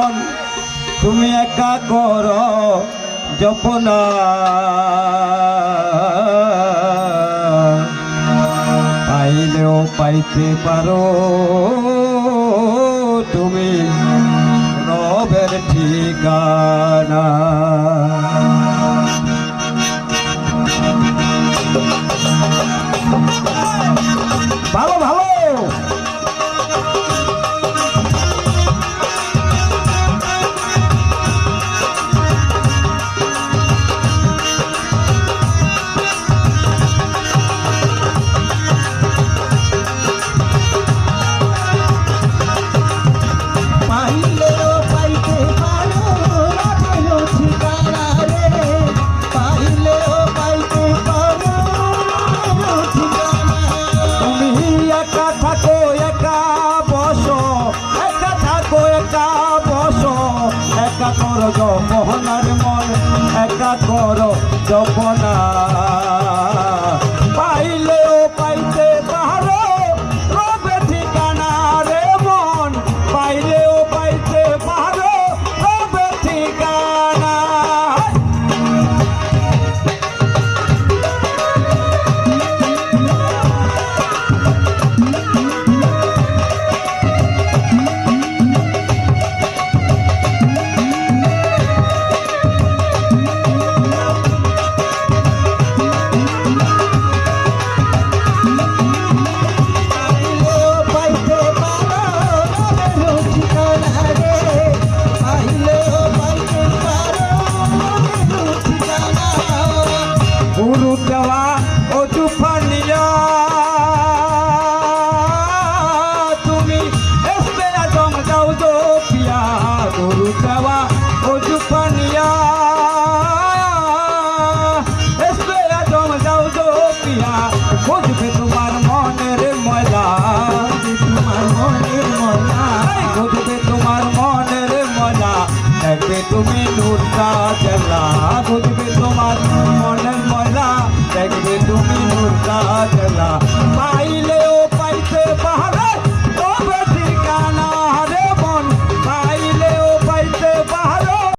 মন তুমি একা করো জপনা, পাইলেও পাইতে পারো তুমি রবের ঠিকানা। ভালো ভালো করো জপনার মন একা করো জপনা, পাইলেও পাইতে পারো রবে ঠিকানা রে মন, পাইলেও পাইতে পারো রবে ঠিকানা। গুরু দেওয়া ও তুফানিয়া তুমি এসবে আজম যাও দো পিয়া, গুরু দেওয়া ও তুফানিয়া এসবে আজম যাও দো পিয়া, বুঝবে তোমার মনের ময়লা, তোমার মনের ময়লা, বুঝবে তোমার মনের ময়লা, দেখবে তুমি নূরটা জ্বালা, বুঝবে তোমার মনের ময়লা, দেখবে তুমি নূরটা জ্বালা, পাইলে